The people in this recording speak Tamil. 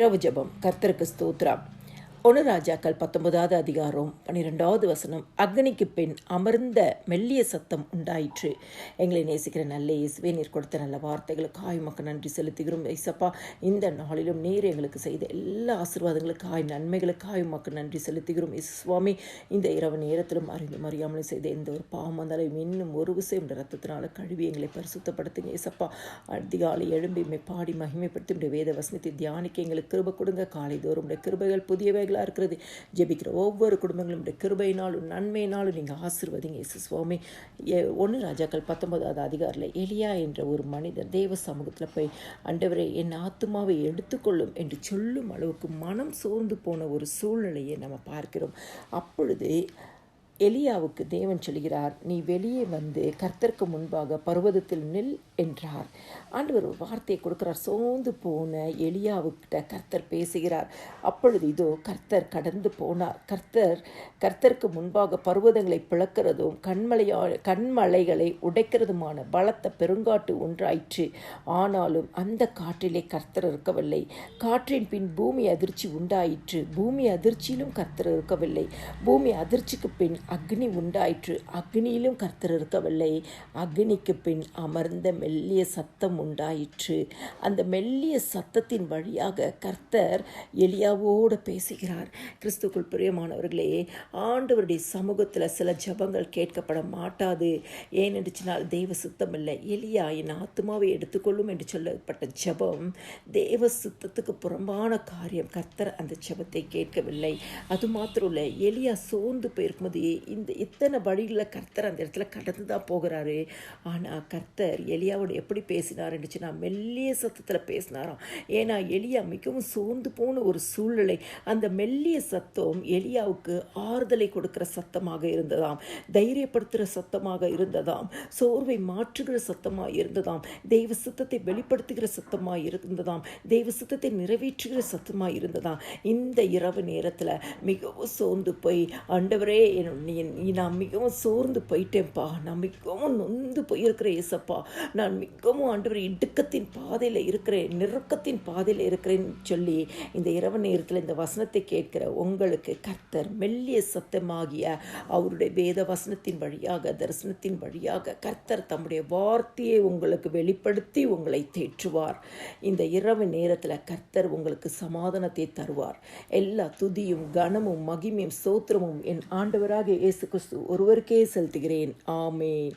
இரவு ஜெபம். கர்த்தருக்கு ஸ்தோத்திரம். 1 ராஜாக்கள் 19வது அதிகாரம் 12வது வசனம். அக்னிக்கு பின் அமர்ந்த மெல்லிய சத்தம் உண்டாயிற்று. எங்களை நேசிக்கிற நல்ல இயேசுவே, நீர் கொடுத்த நல்ல வார்த்தைகளுக்காய் உமக்கு நன்றி செலுத்துகிறோம். இயேசப்பா, இந்த நாளிலும் நீர் எங்களுக்கு செய்த எல்லா ஆசீர்வாதங்களுக்காய் நன்மைகளுக்காய் உமக்கு நன்றி செலுத்துகிறோம். சுவாமி, இந்த இரவு நேரத்திலும் அறிந்தும் அறியாமலும் செய்த எந்த ஒரு பாவம் வந்தாலும் இன்னும் ஒரு விஷயம் ரத்தத்தினால கழுவி எங்களை பரிசுத்தப்படுத்துங்க. இயேசப்பா, அதிகாலை எழும்பி பாடி மகிமைப்படுத்தி வேத வசனத்தை தியானிக்க எங்களுக்கு கிருபை கொடுங்க. காலை தோறும் கிருபைகள் புதியவைகளாக இருக்கிறது. ஜெபிக்கிற ஒவ்வொரு குடும்பங்களும் கிருபையினாலும் நன்மையினாலும் நீங்கள் ஆசீர்வதிங்க. இயேசு சுவாமி, 1 ராஜாக்கள் 19வது அதிகாரில் எலியா என்ற ஒரு மனிதர் தேவ சமூகத்தில் போய், ஆண்டவரே, என் ஆத்துமாவை எடுத்துக்கொள்ளும் என்று சொல்லும் அளவுக்கு மனம் சோர்ந்து போன ஒரு சூழ்நிலையை நம்ம பார்க்கிறோம். அப்பொழுது எலியாவுக்கு தேவன் சொல்கிறார், நீ வெளியே வந்து கர்த்தருக்கு முன்பாக பர்வதத்தில் நில் என்றார். ஆண்டவர் ஒரு வார்த்தையை கொடுக்கிறார். சோர்ந்து போன எலியாவுக்கிட்ட கர்த்தர் பேசுகிறார். அப்பொழுது இதோ கர்த்தர் கடந்து போனார். கர்த்தருக்கு முன்பாக பர்வதங்களை பிளக்கிறதும் கண்மலைகளை உடைக்கிறதுமான பலத்த பெருங்காட்டு ஒன்றாயிற்று. ஆனாலும் அந்த காற்றிலே கர்த்தர் இருக்கவில்லை. காற்றின் பின் பூமி அதிர்ச்சி உண்டாயிற்று. பூமி அதிர்ச்சியிலும் கர்த்தர் இருக்கவில்லை. பூமி அதிர்ச்சிக்கு பின் அக்னி உண்டாயிற்று. அக்னியிலும் கர்த்தர் இருக்கவில்லை. அக்னிக்கு பின் அமர்ந்த மெல்லிய சத்தம் உண்டாயிற்று. அந்த மெல்லிய சத்தத்தின் வழியாக கர்த்தர் எலியாவோடு பேசுகிறார். கிறிஸ்துக்குள் பிரியமானவர்களே, ஆண்டவருடைய சமூகத்தில் சில ஜபங்கள் கேட்கப்பட மாட்டாது. ஏனென்று சொன்னால் தேவ சுத்தம் இல்லை. எலியா, என் ஆத்துமாவை எடுத்துக்கொள்ளும் என்று சொல்லப்பட்ட ஜபம் தேவ சுத்தத்துக்கு புறம்பான காரியம். கர்த்தர் அந்த ஜபத்தை கேட்கவில்லை. அது மாத்திரம் இல்லை, எலியா சோர்ந்து போயிருக்கும்போது இந்த இத்தனை வழிகளில் கர்த்தர் அந்த இடத்துல கடந்து தான் போகிறாரு. ஆனால் கர்த்தர் எலியாவோடு எப்படி பேசினார் என்று சொன்னால் மெல்லிய சத்தத்தில் பேசினாராம். ஏன்னா எலியா மிகவும் சோர்ந்து போன ஒரு சூழ்நிலை. அந்த மெல்லிய சத்தம் எலியாவுக்கு ஆறுதலை கொடுக்கிற சத்தமாக இருந்ததாம், தைரியப்படுத்துகிற சத்தமாக இருந்ததாம், சோர்வை மாற்றுகிற சத்தமாக இருந்ததாம், தெய்வ சுத்தத்தை வெளிப்படுத்துகிற சத்தமாக இருந்ததாம், தெய்வ சுத்தத்தை நிறைவேற்றுகிற சத்தமாக இருந்ததாம். இந்த இரவு நேரத்தில் மிகவும் சோர்ந்து போய், ஆண்டவரே, நான் மிகவும் சோர்ந்து போயிட்டேன்ப்பா, நான் மிகவும் நொந்து போயிருக்கிறேன் ஏசப்பா, நான் மிகவும் ஆண்டவர் இடுக்கத்தின் பாதையில் இருக்கிறேன், நெருக்கத்தின் பாதையில் இருக்கிறேன்னு சொல்லி இந்த இரவு நேரத்தில் இந்த வசனத்தை கேட்கிற உங்களுக்கு கர்த்தர் மெல்லிய சத்தமாகிய அவருடைய வேத வசனத்தின் வழியாக, தரிசனத்தின் வழியாக கர்த்தர் தம்முடைய வார்த்தையை உங்களுக்கு வெளிப்படுத்தி உங்களை தேற்றுவார். இந்த இரவு நேரத்தில் கர்த்தர் உங்களுக்கு சமாதானத்தை தருவார். எல்லா துதியும் கனமும் மகிமையும் ஸ்தோத்திரமும் என் ஆண்டவராக இயேசு கிறிஸ்து ஒருவருக்கே செலுத்துகிறேன். ஆமென்.